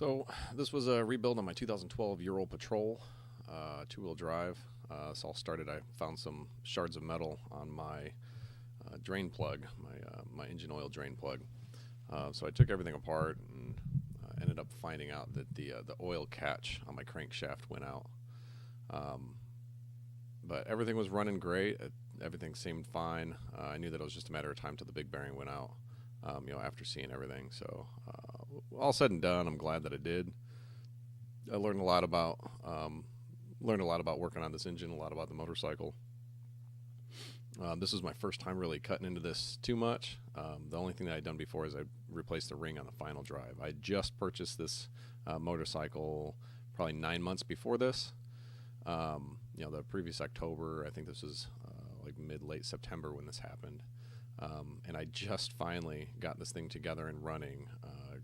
So this was a rebuild on my 2012 Ural Patrol, two-wheel drive. So all started, I found some shards of metal on my drain plug, my engine oil drain plug. So I took everything apart and ended up finding out that the oil catch on my crankshaft went out. But everything was running great. Everything seemed fine. I knew that it was just a matter of time till the big bearing went out. After seeing everything. So all said and done, I'm glad that I did. I learned a lot about working on this engine, a lot about the motorcycle. This was my first time really cutting into this too much. The only thing that I'd done before is I replaced the ring on the final drive. I just purchased this motorcycle probably 9 months before this. The previous October, I think this was like mid-late September when this happened. And I just finally got this thing together and running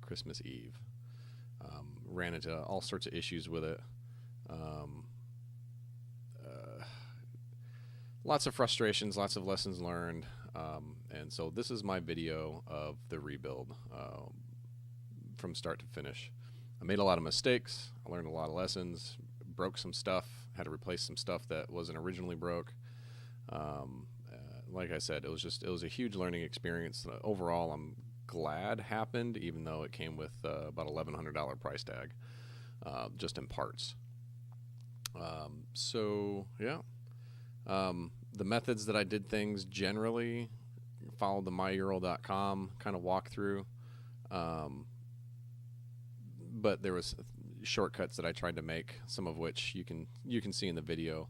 Christmas Eve. Ran into all sorts of issues with it. Lots of frustrations, lots of lessons learned. And so this is my video of the rebuild from start to finish. I made a lot of mistakes. I learned a lot of lessons, broke some stuff, had to replace some stuff that wasn't originally broke. Like I said, it was a huge learning experience. Overall, I'm glad happened, even though it came with about $1,100 price tag, just in parts. The methods that I did things generally followed the myural.com kind of walkthrough, but there was shortcuts that I tried to make, some of which you can see in the video.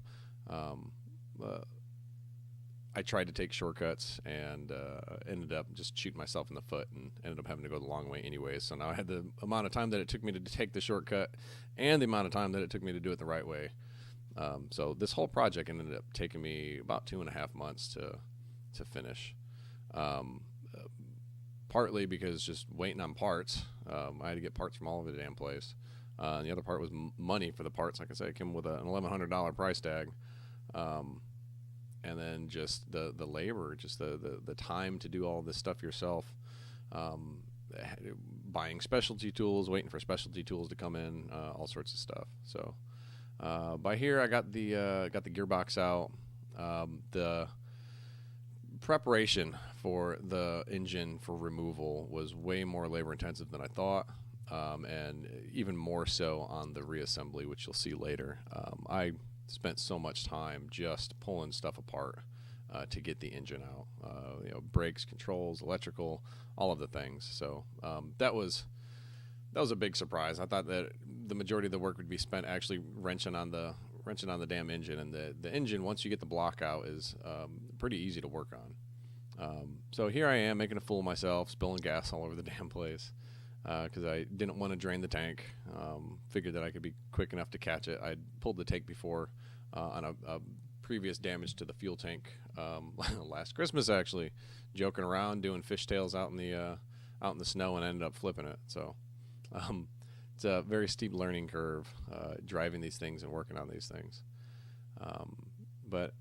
I tried to take shortcuts and ended up just shooting myself in the foot and ended up having to go the long way anyways. So now I had the amount of time that it took me to take the shortcut and the amount of time that it took me to do it the right way. So this whole project ended up taking me about 2.5 months to finish. Partly because just waiting on parts. I had to get parts from all over the damn place. And the other part was money for the parts. Like I said, it came with an $1,100 price tag. And then just the labor, just the time to do all this stuff yourself, buying specialty tools, waiting for specialty tools to come in, all sorts of stuff. So by here, I got the gearbox out. The preparation for the engine for removal was way more labor intensive than I thought, and even more so on the reassembly, which you'll see later. I spent so much time just pulling stuff apart to get the engine out. Brakes, controls, electrical, all of the things. So that was a big surprise. I thought that the majority of the work would be spent actually wrenching on the damn engine, and the engine, once you get the block out, is pretty easy to work on. So here I am making a fool of myself, spilling gas all over the damn place. Because I didn't want to drain the tank. Figured that I could be quick enough to catch it. I pulled the tank before on a previous damage to the fuel tank last Christmas, actually, joking around doing fishtails out in the snow, and ended up flipping it. So it's a very steep learning curve driving these things and working on these things. But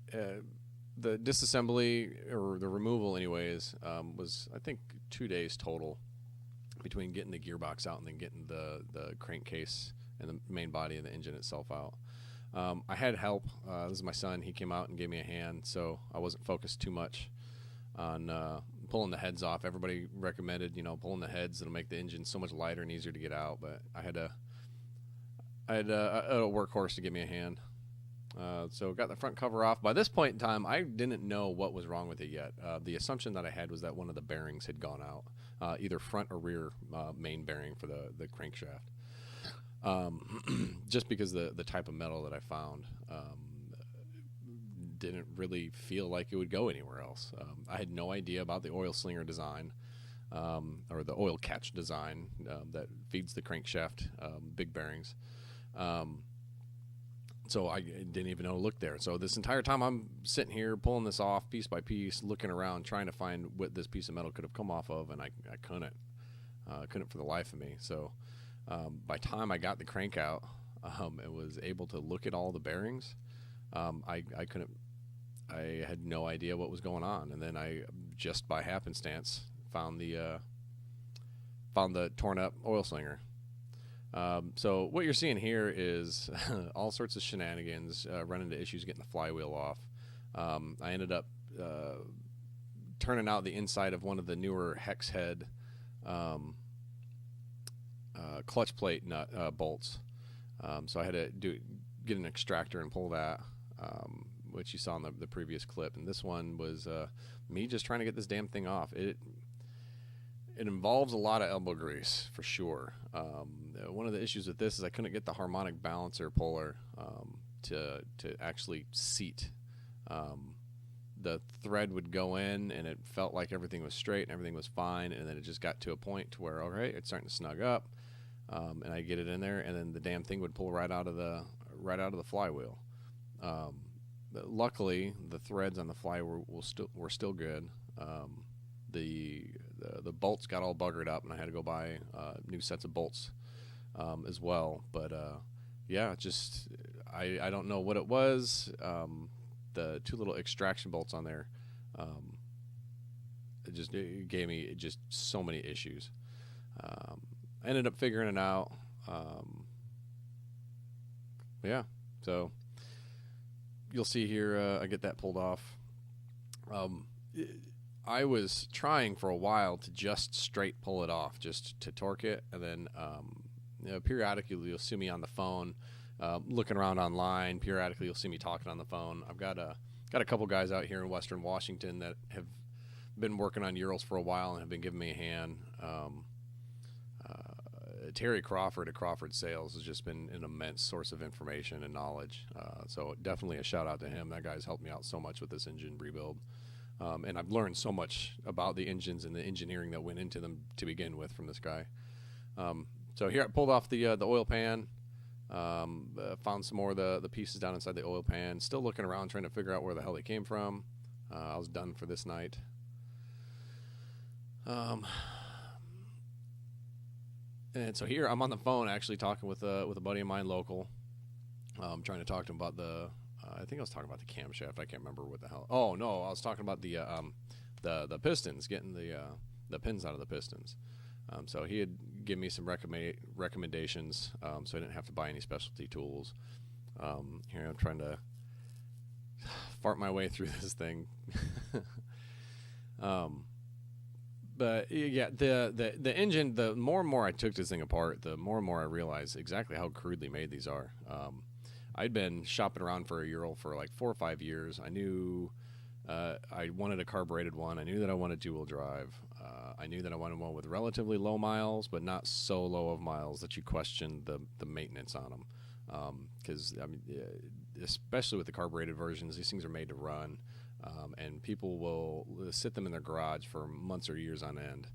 the disassembly, or the removal anyways, was, I think, 2 days total, between getting the gearbox out and then getting the crankcase and the main body of the engine itself out. I had help. This is my son. He came out and gave me a hand, so I wasn't focused too much on pulling the heads off. Everybody recommended, pulling the heads. It'll make the engine so much lighter and easier to get out, but I had a workhorse to give me a hand. So got the front cover off. By this point in time, I didn't know what was wrong with it yet. The assumption that I had was that one of the bearings had gone out, either front or rear main bearing for the crankshaft. Just because the type of metal that I found didn't really feel like it would go anywhere else. I had no idea about the oil slinger design, or the oil catch design that feeds the crankshaft big bearings. So I didn't even know to look there. So this entire time I'm sitting here pulling this off piece by piece, looking around, trying to find what this piece of metal could have come off of, and I couldn't. Couldn't for the life of me. So by time I got the crank out and was able to look at all the bearings, I had no idea what was going on. And then I, just by happenstance, found the torn up oil slinger. So what you're seeing here is all sorts of shenanigans, run into issues getting the flywheel off. I ended up turning out the inside of one of the newer hex head clutch plate nut bolts. So I had to get an extractor and pull that, which you saw in the previous clip. And this one was me just trying to get this damn thing off. It involves a lot of elbow grease for sure. One of the issues with this is I couldn't get the harmonic balancer puller to actually seat. The thread would go in and it felt like everything was straight and everything was fine, and then it just got to a point to where, okay, it's starting to snug up, and I get it in there, and then the damn thing would pull right out of the flywheel. Luckily, the threads on the flywheel were still good. The bolts got all buggered up, and I had to go buy new sets of bolts as well. But yeah, just I don't know what it was. The two little extraction bolts on there, it gave me just so many issues. I ended up figuring it out. Yeah, so you'll see here, I get that pulled off. I was trying for a while to just straight pull it off, just to torque it, and then periodically you'll see me on the phone, looking around online. Periodically you'll see me talking on the phone. I've got a couple guys out here in Western Washington that have been working on Urals for a while and have been giving me a hand. Terry Crawford at Crawford Sales has just been an immense source of information and knowledge. So definitely a shout out to him. That guy's helped me out so much with this engine rebuild. And I've learned so much about the engines and the engineering that went into them to begin with from this guy. So here I pulled off the oil pan, found some more of the pieces down inside the oil pan, still looking around trying to figure out where the hell they came from. I was done for this night. And so here I'm on the phone actually talking with a buddy of mine local, trying to talk to him about I think I was talking about the camshaft. I can't remember what the hell. Oh no, I was talking about the pistons, getting the pins out of the pistons. So he had given me some recommendations, so I didn't have to buy any specialty tools. Here I'm trying to fart my way through this thing. But yeah, the engine, the more and more I took this thing apart, the more and more I realized exactly how crudely made these are. I'd been shopping around for a Ural for like 4 or 5 years. I knew I wanted a carbureted one. I knew that I wanted dual drive. I knew that I wanted one with relatively low miles, but not so low of miles that you question the maintenance on them. Because I mean, especially with the carbureted versions, these things are made to run, and people will sit them in their garage for months or years on end.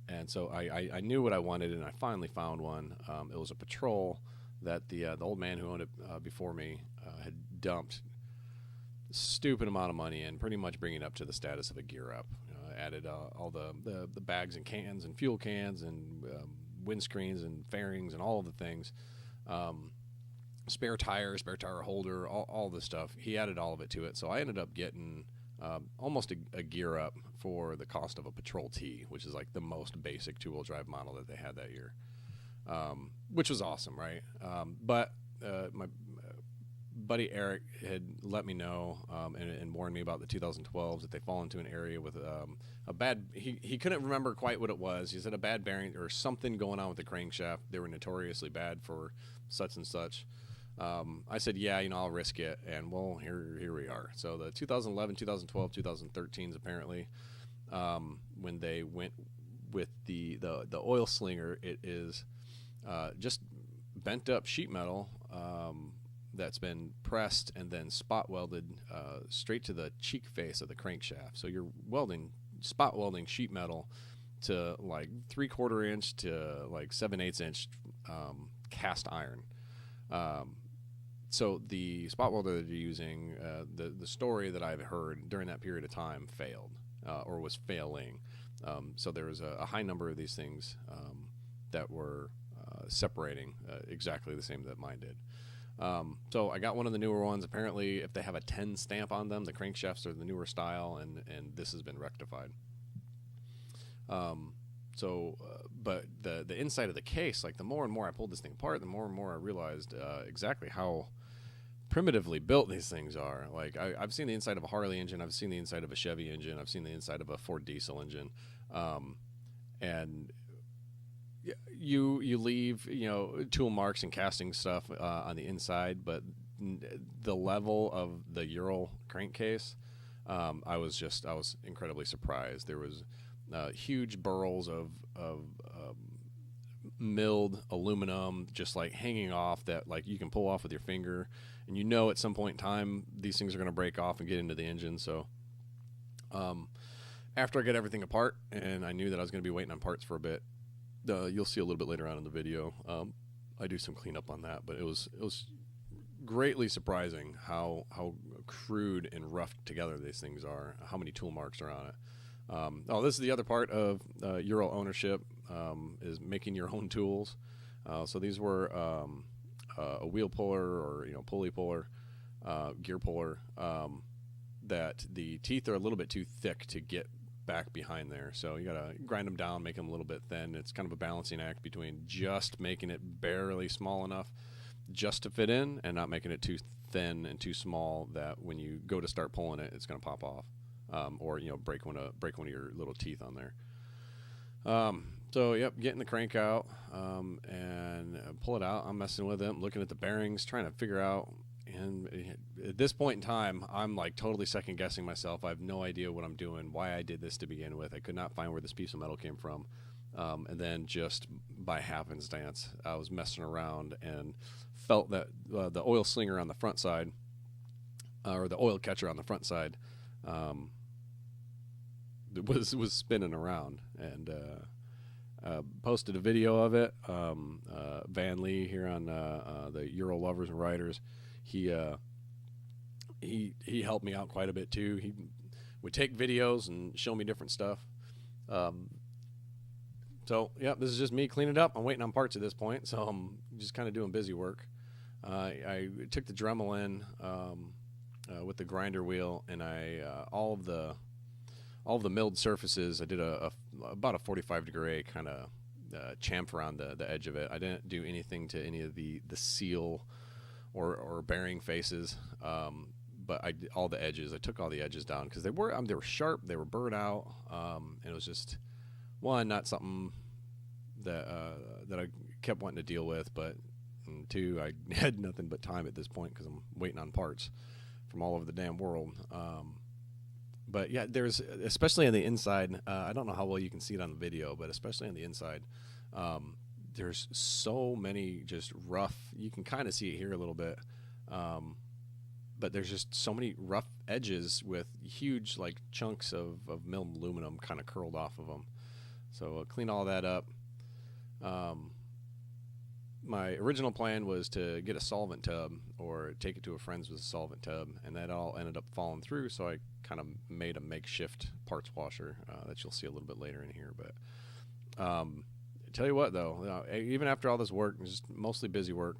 And so I knew what I wanted, and I finally found one. It was a Patrol that the old man who owned it before me had dumped a stupid amount of money in, pretty much bringing it up to the status of a gear up. Added all the bags and cans and fuel cans and windscreens and fairings and all of the things. Spare tire holder, all this stuff. He added all of it to it. So I ended up getting almost a gear up for the cost of a Patrol T, which is like the most basic two-wheel drive model that they had that year. Which was awesome, right? But my buddy Eric had let me know and warned me about the 2012s, that they fall into an area with a bad, he couldn't remember quite what it was. He said a bad bearing or something going on with the crankshaft. They were notoriously bad for such and such. I said, yeah, I'll risk it. And well, here we are. So the 2011, 2012, 2013s apparently, when they went with the oil slinger, it is just bent up sheet metal that's been pressed and then spot welded straight to the cheek face of the crankshaft. So you're spot welding sheet metal to like 3/4 inch to like 7/8 inch cast iron. So the spot welder that you're using, the story that I've heard during that period of time failed or was failing. So there was a high number of these things that were separating exactly the same that mine did. So I got one of the newer ones. Apparently, if they have a 10 stamp on them, the crankshafts are the newer style, and this has been rectified. But the inside of the case, like the more and more I pulled this thing apart, the more and more I realized exactly how primitively built these things are. Like I've seen the inside of a Harley engine, I've seen the inside of a Chevy engine, I've seen the inside of a Ford diesel engine, and you leave tool marks and casting stuff on the inside, but the level of the Ural crankcase, I was incredibly surprised. There was huge burls of milled aluminum just like hanging off that like you can pull off with your finger, and at some point in time these things are going to break off and get into the engine. So after I get everything apart, and I knew that I was going to be waiting on parts for a bit, you'll see a little bit later on in the video, I do some cleanup on that, but it was greatly surprising how crude and rough together these things are, how many tool marks are on it. This is the other part of Ural ownership, is making your own tools. So these were a wheel puller, or pulley puller, gear puller, that the teeth are a little bit too thick to get back behind there. So you gotta grind them down, make them a little bit thin. It's kind of a balancing act between just making it barely small enough just to fit in, and not making it too thin and too small that when you go to start pulling it, it's gonna pop off, or break one of your little teeth on there. So yep, getting the crank out, and pull it out. I'm messing with it. I'm looking at the bearings, trying to figure out. And at this point in time, I'm like totally second guessing myself. I have no idea what I'm doing, why I did this to begin with. I could not find where this piece of metal came from. And then just by happenstance, I was messing around and felt that the oil slinger on the front side, or the oil catcher on the front side, was spinning around, and posted a video of it. Van Lee here on the Ural Lovers and Riders, he helped me out quite a bit too. He would take videos and show me different stuff. So yeah, this is just me cleaning it up. I'm waiting on parts at this point, so I'm just kind of doing busy work. I took the Dremel in with the grinder wheel, and all of the milled surfaces, I did about a 45-degree kind of chamfer around the edge of it. I didn't do anything to any of the seal or bearing faces, but all the edges. I took all the edges down because they were sharp, they were burred out, and it was just, one, not something that I kept wanting to deal with, but two, I had nothing but time at this point because I'm waiting on parts from all over the damn world. But yeah, there's, especially on the inside, I don't know how well you can see it on the video, but especially on the inside, there's so many just rough, you can kind of see it here a little bit, but there's just so many rough edges with huge like chunks of milled aluminum kind of curled off of them. So clean all that up. My original plan was to get a solvent tub or take it to a friend's with a solvent tub, and that all ended up falling through, so I kind of made a makeshift parts washer that you'll see a little bit later in here. But tell you what, though, even after all this work, just mostly busy work,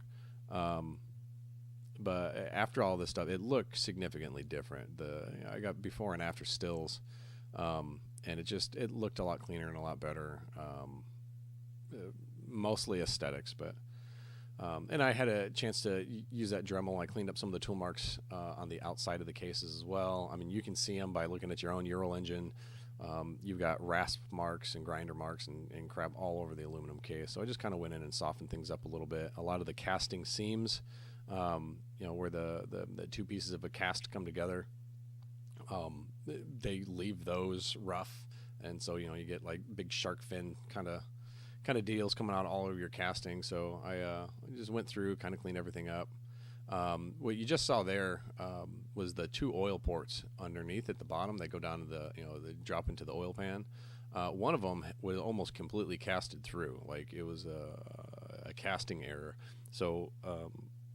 but after all this stuff, it looked significantly different. I got before and after stills, and it looked a lot cleaner and a lot better. Mostly aesthetics, but and I had a chance to use that Dremel. I cleaned up some of the tool marks on the outside of the cases as well. I mean, you can see them by looking at your own Ural engine. You've got rasp marks and grinder marks and crap all over the aluminum case. So I just kind of went in and softened things up a little bit. A lot of the casting seams, where the two pieces of a cast come together, they leave those rough, and so you get like big shark fin kind of deals coming out all over your casting. So I just went through, kind of cleaned everything up. What you just saw there was the two oil ports underneath at the bottom. They go down to they drop into the oil pan. One of them was almost completely casted through, like it was a casting error. So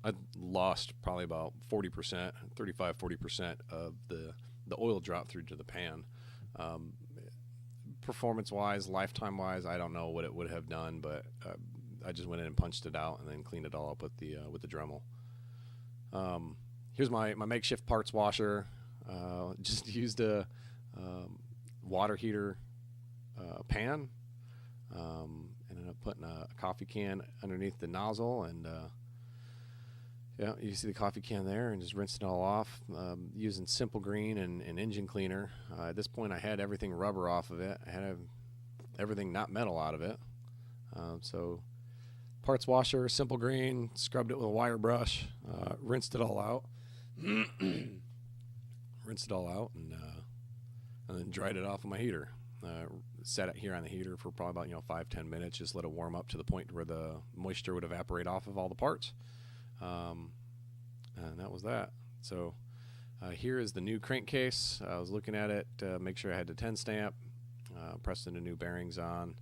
I lost probably about 40%, 35-40% of the oil dropped through to the pan. Performance-wise, lifetime-wise, I don't know what it would have done, but I just went in and punched it out and then cleaned it all up with the Dremel. Here's my makeshift parts washer. Just used a water heater pan. Ended up putting a coffee can underneath the nozzle, and yeah, you see the coffee can there, and just rinsed it all off using Simple Green and engine cleaner. At this point, I had everything rubber off of it. I had everything not metal out of it. So parts washer, Simple Green, scrubbed it with a wire brush, rinsed it all out. Rinsed it all out, and then dried it off on my heater. Set it here on the heater for probably about 5-10 minutes. Just let it warm up to the point where the moisture would evaporate off of all the parts, and that was that. So here is the new crankcase. I was looking at it to make sure I had the 10 stamp. Pressed the new bearings on.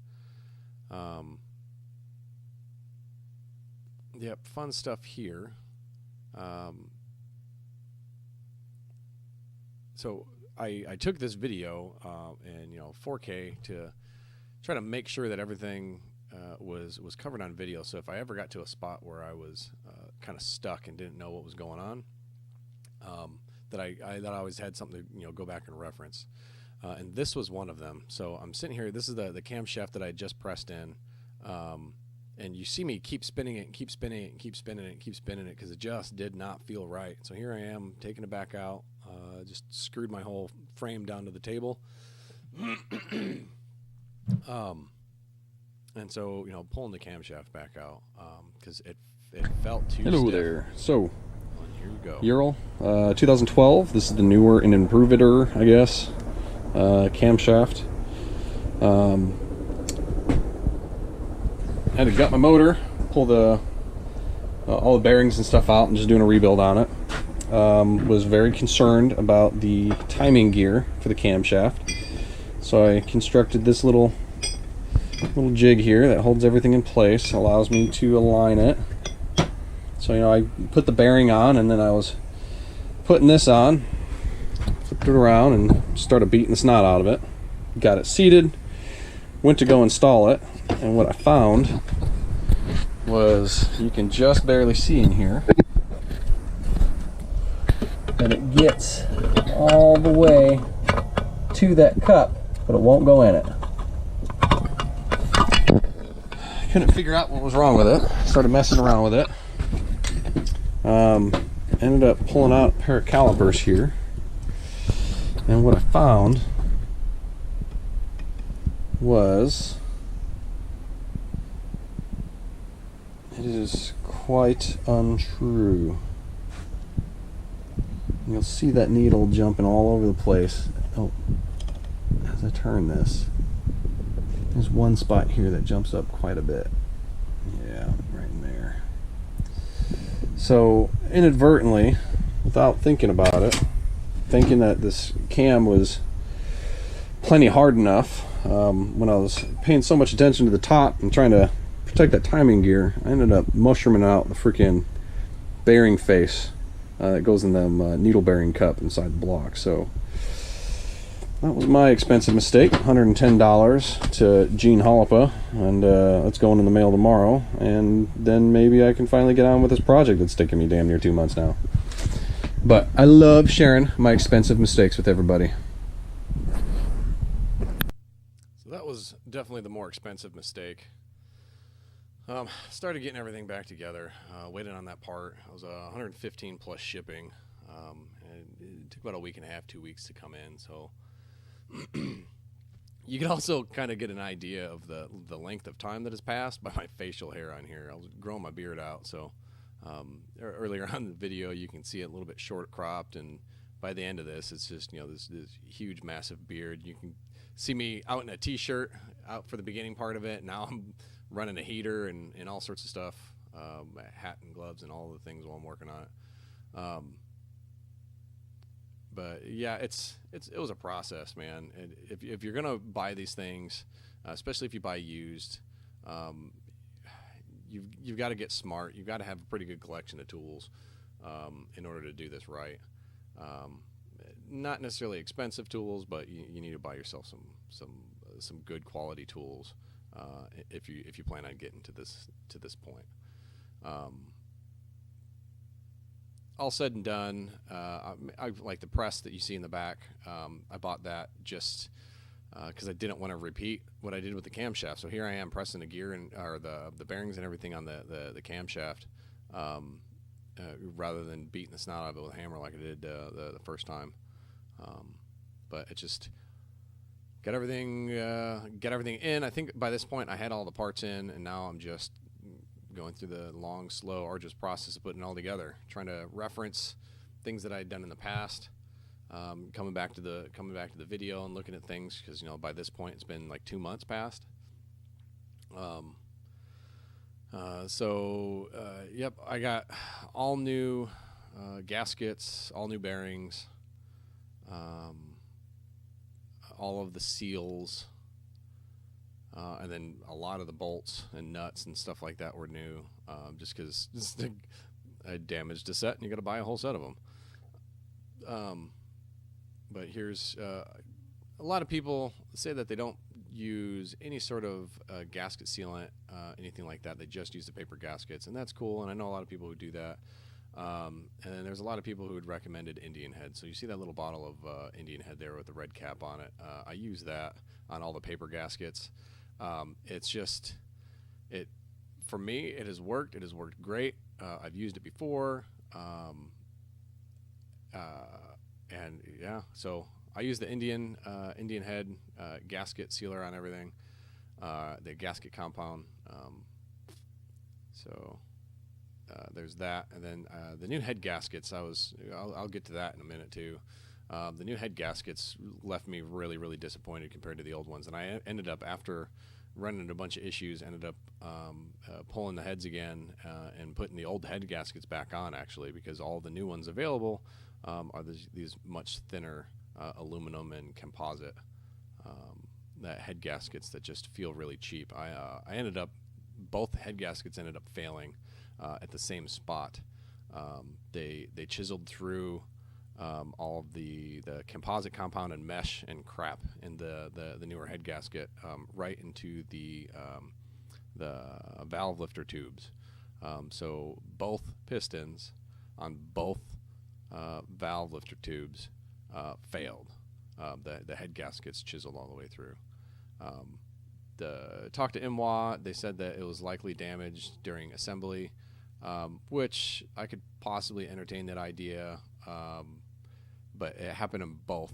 Yep, fun stuff here. So I took this video in 4K to try to make sure that everything was covered on video. So if I ever got to a spot where I was kind of stuck and didn't know what was going on, that I always had something to go back and reference. And this was one of them. So I'm sitting here. This is the camshaft that I just pressed in. And you see me keep spinning it and keep spinning it and keep spinning it and keep spinning it because it just did not feel right. So here I am taking it back out. Just screwed my whole frame down to the table. And so, pulling the camshaft back out because it felt too Hello stiff. there. So, here we go. Ural, 2012. This is the newer and improveder, I guess, camshaft. Had to gut my motor, pull the all the bearings and stuff out, and just doing a rebuild on it. Was very concerned about the timing gear for the camshaft, so I constructed this little jig here that holds everything in place, allows me to align it. So I put the bearing on, and then I was putting this on, flipped it around, and started beating the snot out of it. Got it seated, went to go install it, and what I found was, you can just barely see in here, that it gets all the way to that cup, but it won't go in it. Couldn't figure out what was wrong with it. Started messing around with it. Ended up pulling out a pair of calipers here, and what I found was, it is quite untrue. You'll see that needle jumping all over the place. Oh, as I turn this, there's one spot here that jumps up quite a bit. Yeah, right in there. So inadvertently, without thinking about it, thinking that this cam was plenty hard enough, when I was paying so much attention to the top and trying to protect that timing gear, I ended up mushrooming out the freaking bearing face that goes in the needle bearing cup inside the block. So that was my expensive mistake. $110 to Gene Hollipa, and it's going in the mail tomorrow, and then maybe I can finally get on with this project that's taking me damn near 2 months now. But I love sharing my expensive mistakes with everybody. So that was definitely the more expensive mistake. Started getting everything back together, waited on that part. It was 115 plus shipping, and it took about a week and a half, 2 weeks to come in. So you can also kind of get an idea of the length of time that has passed by my facial hair on here. I was growing my beard out, so earlier on in the video you can see it a little bit short cropped, and by the end of this it's just this huge massive beard. You can see me out in a t-shirt out for the beginning part of it. Now I'm running a heater and all sorts of stuff, hat and gloves and all the things while I'm working on it. But yeah, it was a process, man. And if you're gonna buy these things, especially if you buy used, you've got to get smart. You've got to have a pretty good collection of tools in order to do this right. Not necessarily expensive tools, but you need to buy yourself some good quality tools if you plan on getting to this point. All said and done, I like the press that you see in the back. I bought that just because I didn't want to repeat what I did with the camshaft. So here I am pressing the gear or the bearings and everything on the camshaft, rather than beating the snot out of it with a hammer like I did the first time. But it just get everything in. I think by this point I had all the parts in, and now I'm just going through the long, slow, arduous process of putting it all together, trying to reference things that I had done in the past. Coming back to the video and looking at things, because by this point it's been like 2 months past. Yep, I got all new gaskets, all new bearings, all of the seals, and then a lot of the bolts and nuts and stuff like that were new, just because I damaged a set and you got to buy a whole set of them. But here's a lot of people say that they don't use any sort of gasket sealant, anything like that. They just use the paper gaskets, and that's cool. And I know a lot of people who do that. And then there's a lot of people who would recommended Indian Head. So you see that little bottle of Indian Head there with the red cap on it. I use that on all the paper gaskets. It's just for me. It has worked. It has worked great. I've used it before. And yeah, so I use the Indian Head gasket sealer on everything, the gasket compound. There's that, and then the new head gaskets. I'll get to that in a minute too. The new head gaskets left me really, really disappointed compared to the old ones, and I ended up, after running into a bunch of issues, pulling the heads again and putting the old head gaskets back on, actually, because all the new ones available are these much thinner aluminum and composite that head gaskets that just feel really cheap. Both head gaskets ended up failing at the same spot. They chiseled through all of the composite compound and mesh and crap in the newer head gasket right into the valve lifter tubes. So both pistons on both valve lifter tubes failed. The head gaskets chiseled all the way through. Talked to IMWA. They said that it was likely damaged during assembly, which I could possibly entertain that idea, but it happened in both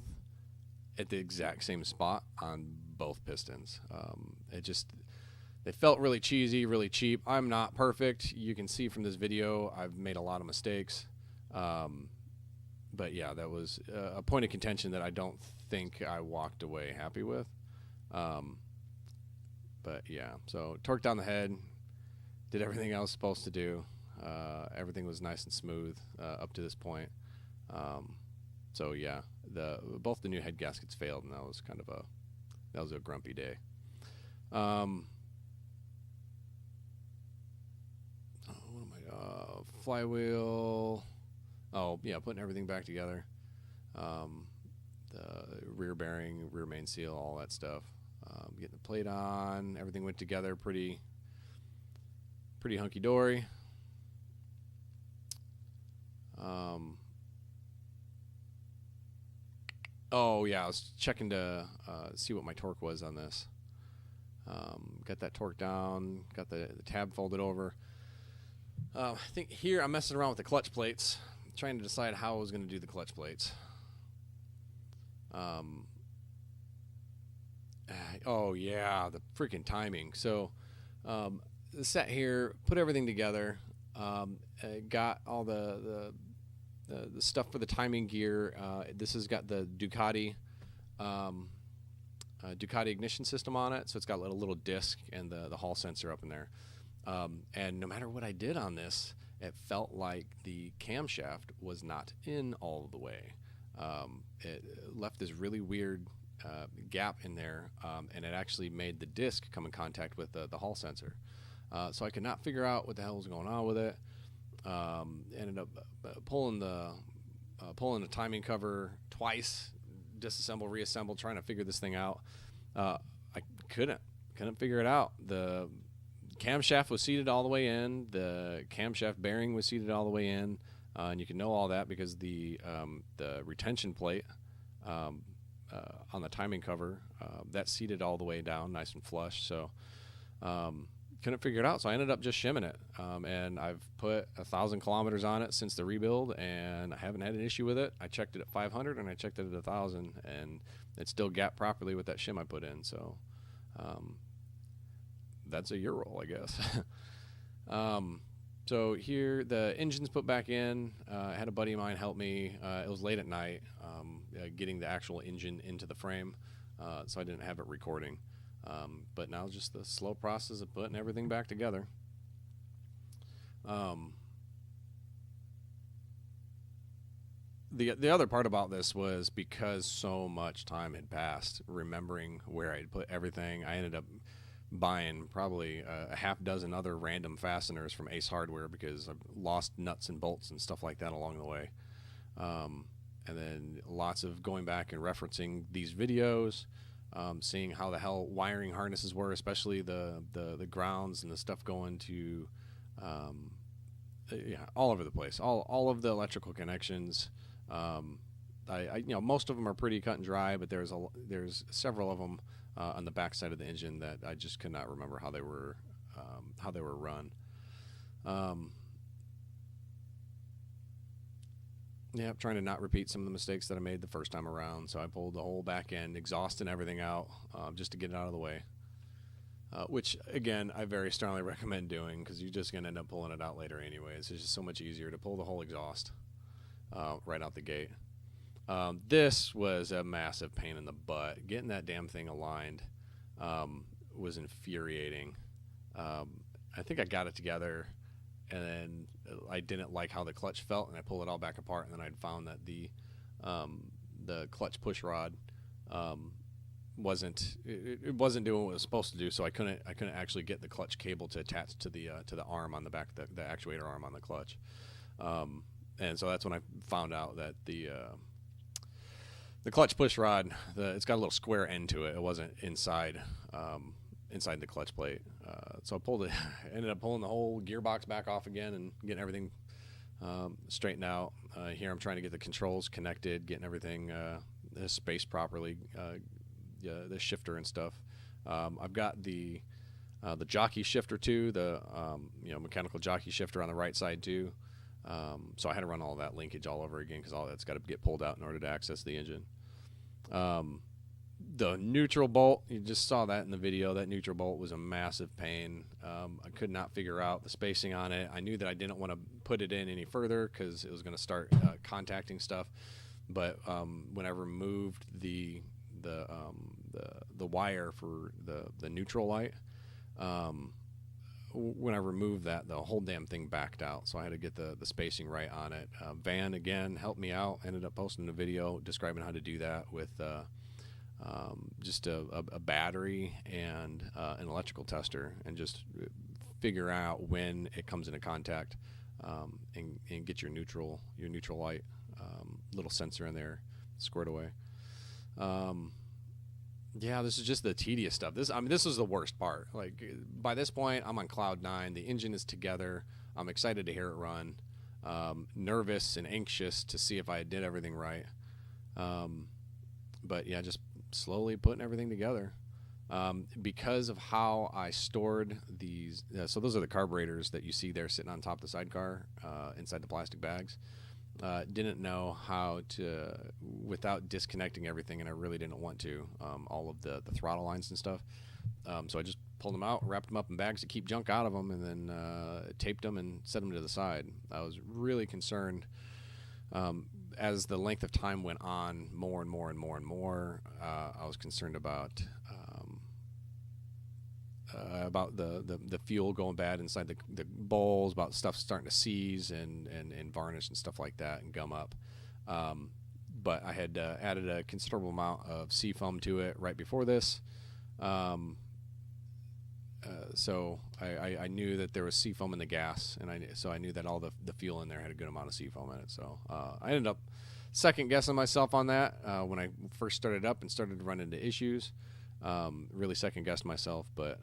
at the exact same spot on both pistons. They felt really cheesy, really cheap. I'm not perfect. You can see from this video I've made a lot of mistakes. But yeah, that was a point of contention that I don't think I walked away happy with. But yeah, so torqued down the head, did everything I was supposed to do. Everything was nice and smooth up to this point. So yeah, both the new head gaskets failed, and that was a grumpy day. Flywheel. Oh yeah, putting everything back together. The rear bearing, rear main seal, all that stuff. Getting the plate on, everything went together pretty hunky dory. Oh yeah, I was checking to see what my torque was on this. Got that torque down, got the tab folded over. I think here I'm messing around with the clutch plates, trying to decide how I was going to do the clutch plates. Oh yeah, the freaking timing. So the set here, put everything together, got all the stuff for the timing gear. This has got the Ducati ignition system on it, so it's got a little disc and the hall sensor up in there. And no matter what I did on this, it felt like the camshaft was not in all the way. It left this really weird gap in there, and it actually made the disc come in contact with the hall sensor. So I could not figure out what the hell was going on with it. Ended up pulling the timing cover twice, disassemble, reassemble, trying to figure this thing out. I couldn't figure it out. The camshaft was seated all the way in. The camshaft bearing was seated all the way in, and you can know all that because the retention plate on the timing cover, that seated all the way down nice and flush. So couldn't figure it out, so I ended up just shimming it. And I've put 1,000 kilometers on it since the rebuild, and I haven't had an issue with it. I checked it at 500 and I checked it at 1,000, and it still gapped properly with that shim I put in. So that's a Ural, I guess. So here the engine's put back in. I had a buddy of mine help me. It was late at night getting the actual engine into the frame, so I didn't have it recording. But now just the slow process of putting everything back together. The other part about this was because so much time had passed, remembering where I'd put everything, I ended up buying probably a half dozen other random fasteners from Ace Hardware because I've lost nuts and bolts and stuff like that along the way. And then lots of going back and referencing these videos, seeing how the hell wiring harnesses were, especially the grounds and the stuff going to all over the place, all of the electrical connections. I most of them are pretty cut and dry, but there's several of them on the back side of the engine that I just could not remember how they were run. Yeah, trying to not repeat some of the mistakes that I made the first time around. So I pulled the whole back end, exhaust and everything out, just to get it out of the way. Which, again, I very strongly recommend doing because you're just going to end up pulling it out later anyways. It's just so much easier to pull the whole exhaust right out the gate. This was a massive pain in the butt. Getting that damn thing aligned was infuriating. I think I got it together, and then I didn't like how the clutch felt, and I pulled it all back apart, and then I'd found that the clutch push rod wasn't doing what it was supposed to do, so I couldn't actually get the clutch cable to attach to the arm on the back, the actuator arm on the clutch. And so that's when I found out that the clutch push rod, it's got a little square end to it. It wasn't inside the clutch plate. So I ended up pulling the whole gearbox back off again and getting everything straightened out. Here I'm trying to get the controls connected, getting everything spaced properly, the shifter and stuff. I've got the jockey shifter too, the mechanical jockey shifter on the right side too. So I had to run all that linkage all over again because all that's got to get pulled out in order to access the engine. The neutral bolt, you just saw that in the video. That neutral bolt was a massive pain. I could not figure out the spacing on it. I knew that I didn't want to put it in any further because it was going to start contacting stuff. But when I removed the wire for the neutral light, when I removed that, the whole damn thing backed out. So I had to get the spacing right on it. Van, again, helped me out. Ended up posting a video describing how to do that with just a battery and an electrical tester, and just figure out when it comes into contact, and get your neutral light little sensor in there squared away. Yeah, this is just the tedious stuff. This is the worst part. Like, by this point, I'm on cloud 9. The engine is together. I'm excited to hear it run. Nervous and anxious to see if I did everything right. But yeah, just slowly putting everything together. Because of how I stored these, so those are the carburetors that you see there sitting on top of the sidecar, inside the plastic bags. Didn't know how to, without disconnecting everything, and I really didn't want to, all of the throttle lines and stuff. So I just pulled them out, wrapped them up in bags to keep junk out of them, and then taped them and set them to the side. I was really concerned as the length of time went on, more and more and more and more. I was concerned about the fuel going bad inside the bowls, about stuff starting to seize and varnish and stuff like that and gum up. But I had added a considerable amount of seafoam to it right before this. So I knew that there was seafoam in the gas, and I knew that all the fuel in there had a good amount of seafoam in it. So I ended up second guessing myself on that when I first started up and started to run into issues. Really second guessed myself, but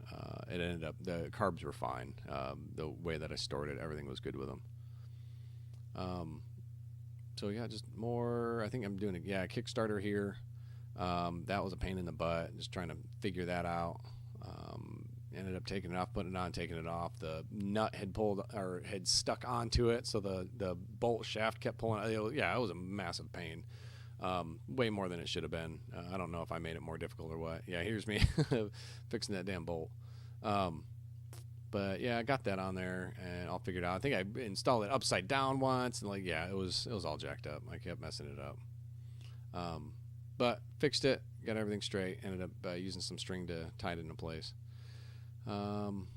it ended up, the carbs were fine. The way that I stored it, everything was good with them. So yeah, just more. I think I'm doing a Kickstarter here. That was a pain in the butt, just trying to figure that out. Ended up taking it off, putting it on, taking it off. The nut had pulled or had stuck onto it, so the bolt shaft kept pulling. It was a massive pain. Way more than it should have been. I don't know if I made it more difficult or what. Yeah, here's me fixing that damn bolt. But yeah, I got that on there and I'll figure it out. I think I installed it upside down once, and it was all jacked up. I kept messing it up. But fixed it, got everything straight. Ended up using some string to tie it into place. Where am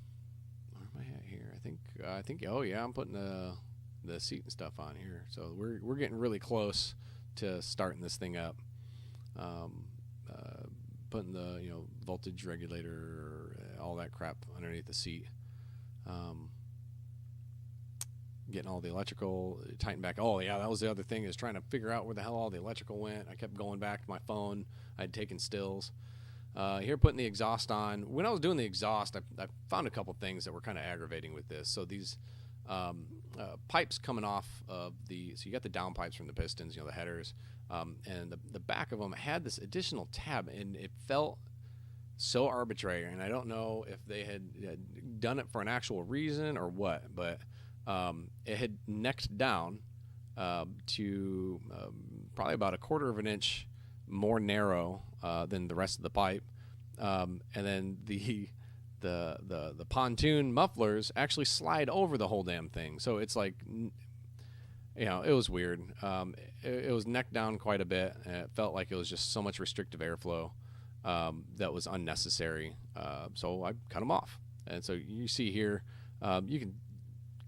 I at here? I think. Oh yeah, I'm putting the seat and stuff on here. So we're getting really close to starting this thing up. Putting the voltage regulator, all that crap underneath the seat. Getting all the electrical tightened back. Oh yeah, that was the other thing, is trying to figure out where the hell all the electrical went. I kept going back to my phone. I'd taken stills. Here, putting the exhaust on. When I was doing the exhaust, I found a couple things that were kind of aggravating with this. So these pipes coming off of so you got the down pipes from the pistons, the headers, and the back of them had this additional tab, and it felt so arbitrary. And I don't know if they had done it for an actual reason or what, but it had necked down to probably about 1/4 of an inch more narrow than the rest of the pipe, and then the pontoon mufflers actually slide over the whole damn thing. So it's like, it was weird. It was necked down quite a bit, and it felt like it was just so much restrictive airflow that was unnecessary. So I cut them off. And so you see here, you can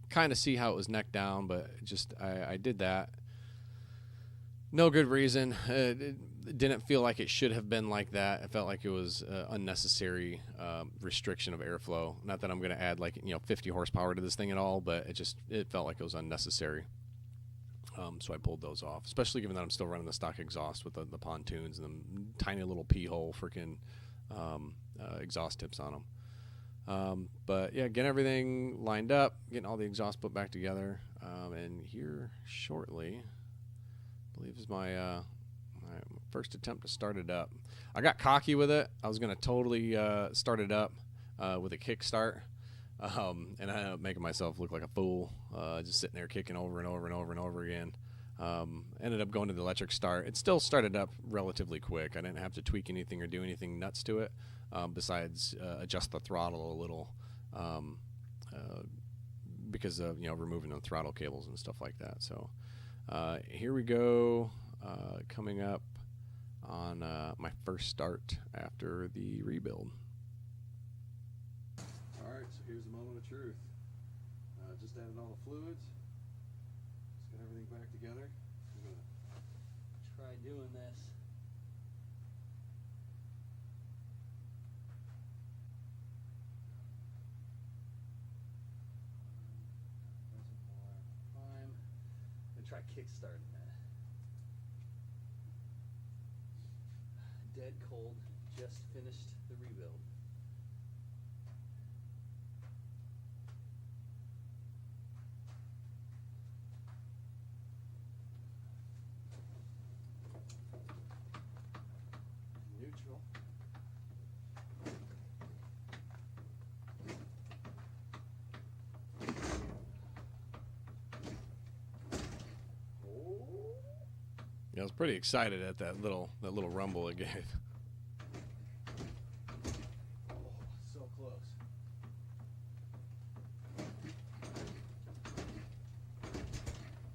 kind of see how it was necked down, but I did that. No good reason. It didn't feel like it should have been like that. It felt like it was unnecessary restriction of airflow. Not that I'm going to add 50 horsepower to this thing at all, but it felt like it was unnecessary. So I pulled those off, especially given that I'm still running the stock exhaust with the pontoons and the tiny little pee-hole freaking exhaust tips on them. But yeah, getting everything lined up, getting all the exhaust put back together, and here shortly, I believe is my first attempt to start it up. I got cocky with it. I was going to totally start it up with a kickstart, and I ended up making myself look like a fool, just sitting there kicking over and over and over and over again. Ended up going to the electric start. It still started up relatively quick. I didn't have to tweak anything or do anything nuts to it, besides adjust the throttle a little, because of removing the throttle cables and stuff like that. So here we go, coming up on my first start after the rebuild. All right, so here's the moment of truth. Just added all the fluids. Just got everything back together. I'm gonna try doing this. I'm gonna try kickstarting that. Dead cold. Just finished the rebuild. Neutral. Yeah, I was pretty excited at that little rumble it gave. Oh, so close.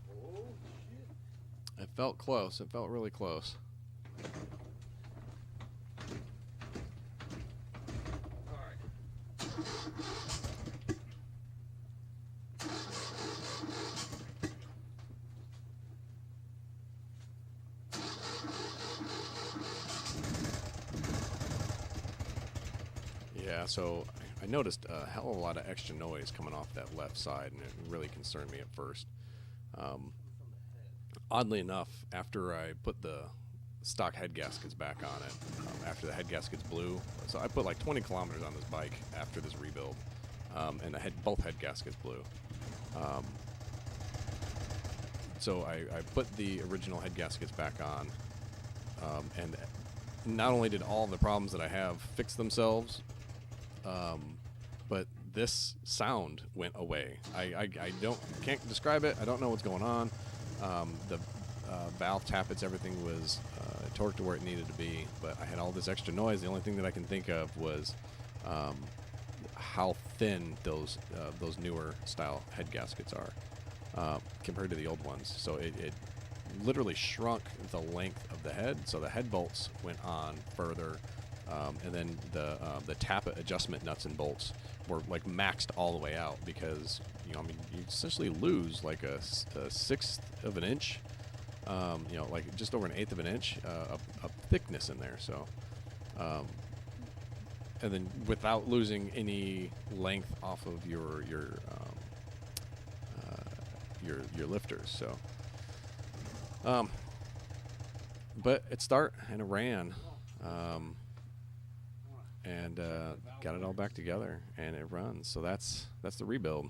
Oh shit. It felt close. It felt really close. Yeah, so I noticed a hell of a lot of extra noise coming off that left side, and it really concerned me at first. Oddly enough, after I put the stock head gaskets back on it, after the head gaskets blew, so I put like 20 kilometers on this bike after this rebuild, and both head gaskets blew. So I put the original head gaskets back on, and not only did all the problems that I have fix themselves, but this sound went away. I can't describe it. I don't know what's going on. The valve tappets, everything was torqued to where it needed to be, but I had all this extra noise. The only thing that I can think of was how thin those newer style head gaskets are compared to the old ones. So it literally shrunk the length of the head, so the head bolts went on further, and then the tappet adjustment nuts and bolts were like maxed all the way out, because I mean, you essentially lose like a sixth of an inch, like just over an eighth of an inch of thickness in there. So, and then without losing any length off of your lifters. So. But it start and it ran, and got it all back together, and it runs. So that's the rebuild.